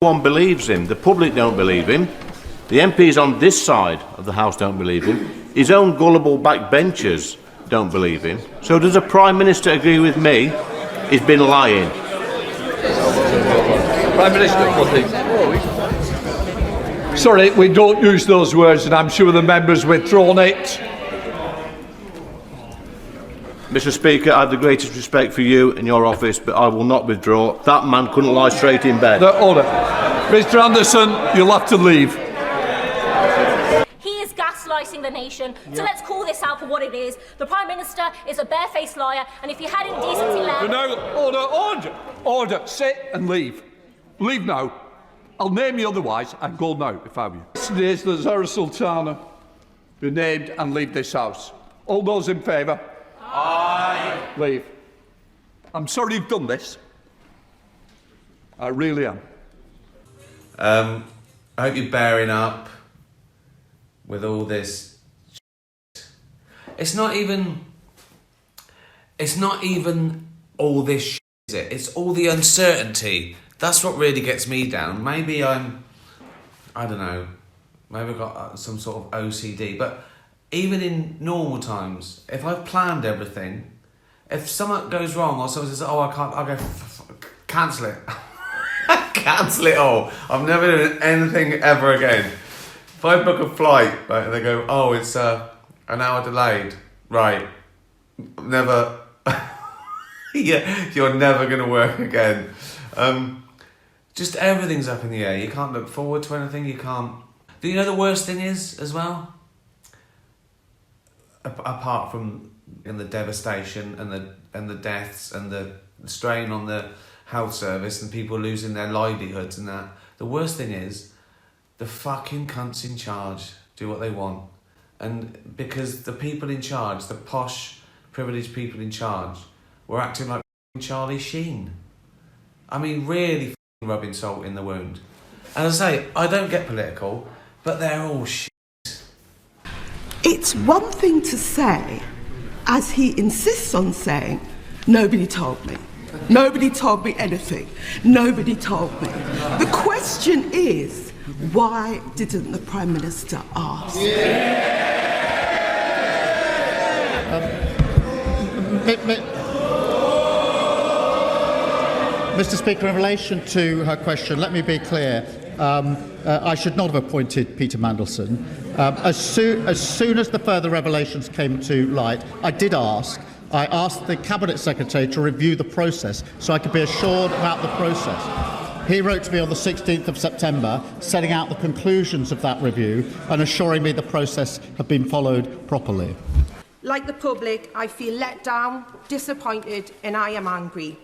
one believes him. The public don't believe him. The MPs on this side of the House don't believe him. His own gullible backbenchers don't believe him. So does the Prime Minister agree with me? He's been lying. Prime Minister, sorry, we don't use those words, and I'm sure the members withdrawn it. Mr. Speaker, I have the greatest respect for you and your office, but I will not withdraw. That man couldn't lie straight in bed. Order. Mr. Anderson, you'll have to leave. He is gaslighting the nation, so let's call this out for what it is. The Prime Minister is a barefaced liar, and if he had any decency left... No, order. Sit and leave. Leave now. I'll name you otherwise and go now if I were you. Yesterday, the Zara Sultana be named and leave this House. All those in favour? Aye. Leave. I'm sorry you've done this. I really am. I hope you're bearing up with all this shit. It's not even all this shit, is it? It's all the uncertainty. That's what really gets me down. Maybe I don't know, maybe I've got some sort of OCD, but even in normal times, if I've planned everything, if something goes wrong or someone says, oh, I can't, I'll go, cancel it. Cancel it all. I'm never doing anything ever again. If I book a flight, right, and they go, oh, it's an hour delayed, right, never, yeah, you're never going to work again. Just everything's up in the air. You can't look forward to anything. You can't. Do you know the worst thing is as well? Apart from the devastation and the deaths and the strain on the health service and people losing their livelihoods and that, the worst thing is the fucking cunts in charge do what they want, and because the people in charge, the posh, privileged people in charge, were acting like Charlie Sheen. I mean, really rubbing salt in the wound. And as I say, I don't get political, but they're all shit. It's one thing to say, as he insists on saying, nobody told me. Nobody told me anything. Nobody told me. The question is, why didn't the Prime Minister ask? Mr. Speaker, in relation to her question, let me be clear. I should not have appointed Peter Mandelson. As soon as the further revelations came to light, I asked the Cabinet Secretary to review the process so I could be assured about the process. He wrote to me on the 16th of September, setting out the conclusions of that review and assuring me the process had been followed properly. Like the public, I feel let down, disappointed, and I am angry.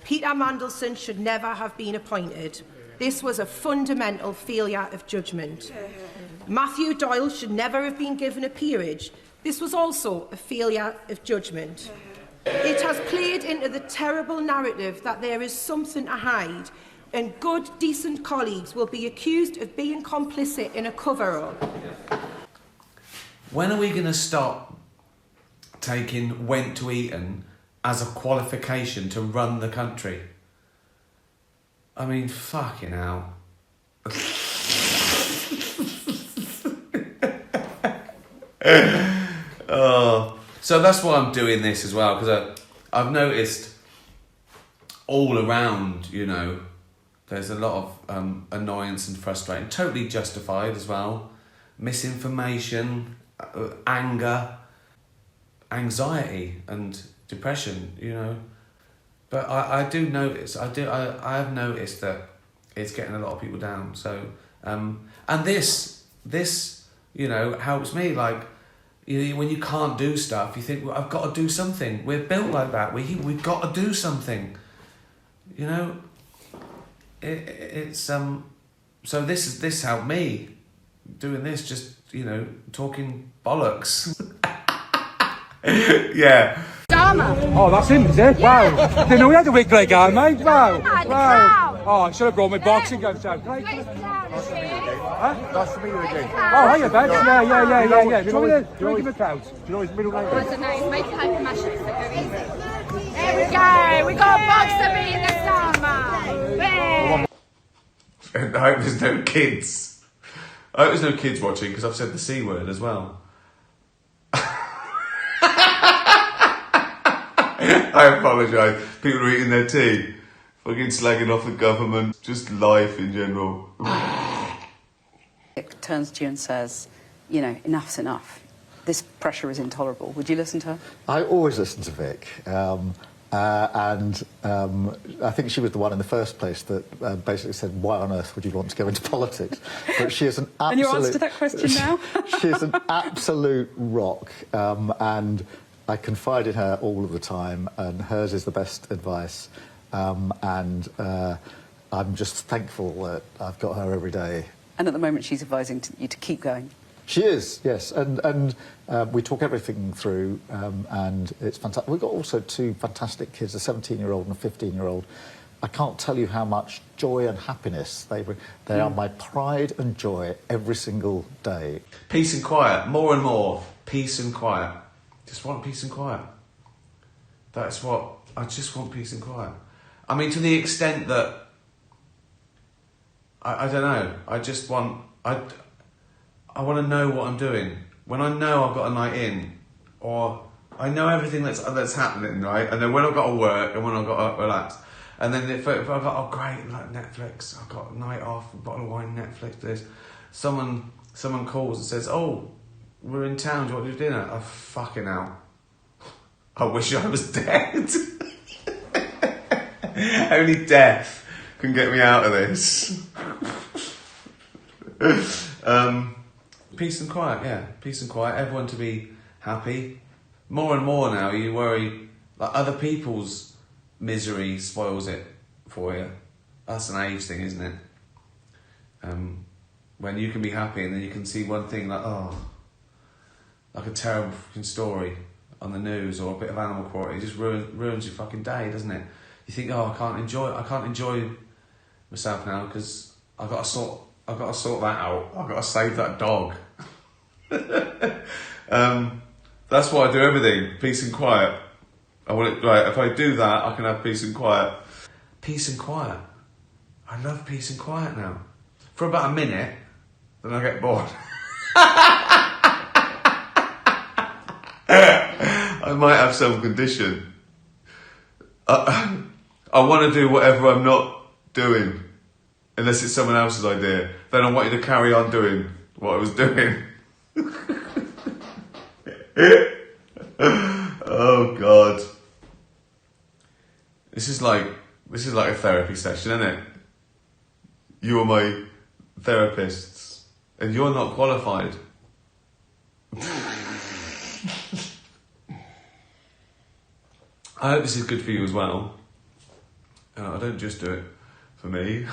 Peter Mandelson should never have been appointed. This was a fundamental failure of judgment. Matthew Doyle should never have been given a peerage. This was also a failure of judgment. It has played into the terrible narrative that there is something to hide, and good, decent colleagues will be accused of being complicit in a cover-up. When are we going to stop taking went to Eton as a qualification to run the country? I mean, fucking hell. So that's why I'm doing this as well, because I've noticed all around, you know, there's a lot of annoyance and frustration, totally justified as well, misinformation, anger, anxiety and depression, you know. But I do notice, I have noticed that it's getting a lot of people down. So, and this, you know, helps me. Like, you know, when you can't do stuff, you think, well, I've got to do something. We're built like that. We've got to do something. You know, it's so this helped me doing this. Just, you know, talking bollocks. Yeah. Starmer. Oh, that's him, is it? Wow. Didn't know we had a big leg out, mate. Wow. Wow. Oh, I should have brought my boxing gloves out. Huh? Nice to meet you again. Oh, hiya, babes. Yeah. Do you want to give a couch? Do you know his middle name? I don't know, he's making paper mash so go easy. There we go. We got a boxer beating the Starmer. And I hope there's no kids. I hope there's no kids watching because I've said the C word as well. I apologise. People are eating their tea. Fucking slagging off the government. Just life in general. It turns to you and says, you know, enough's enough. This pressure is intolerable. Would you listen to her? I always listen to Vic. I think she was the one in the first place that basically said, why on earth would you want to go into politics? But she is an absolute... And your answer to that question now? She is an absolute rock, and I confide in her all of the time, and hers is the best advice. I'm just thankful that I've got her every day. And at the moment she's advising you to keep going. She is, yes, and we talk everything through, and it's fantastic. We've got also two fantastic kids, a 17-year-old and a 15-year-old. I can't tell you how much joy and happiness they bring. They are my pride and joy every single day. Peace and quiet, more and more. Peace and quiet. Just want peace and quiet. That's what, I just want peace and quiet. I mean, to the extent that, I don't know, I just want, I want to know what I'm doing. When I know I've got a night in, or I know everything that's happening, right? And then when I've got to work and when I've got to relax. And then if I've got, oh great, like Netflix, I've got a night off, a bottle of wine, Netflix, this. Someone calls and says, oh, we're in town, do you want to do dinner? Oh, fucking hell. I wish I was dead. Only death can get me out of this. Peace and quiet, yeah. Peace and quiet. Everyone to be happy. More and more now, you worry like other people's misery spoils it for you. That's an age thing, isn't it? When you can be happy and then you can see one thing like, oh, like a terrible fucking story on the news or a bit of animal cruelty, it just ruins your fucking day, doesn't it? You think, oh, I can't enjoy myself now because I've got to sort that out. I've got to save that dog. That's why I do everything. Peace and quiet. I want it right. If I do that, I can have peace and quiet. Peace and quiet. I love peace and quiet now. For about a minute, then I get bored. I might have some condition. I want to do whatever I'm not doing, unless it's someone else's idea. Then I want you to carry on doing what I was doing. Oh God. This is like a therapy session, isn't it? You are my therapists, and you're not qualified. I hope this is good for you as well. I don't just do it for me.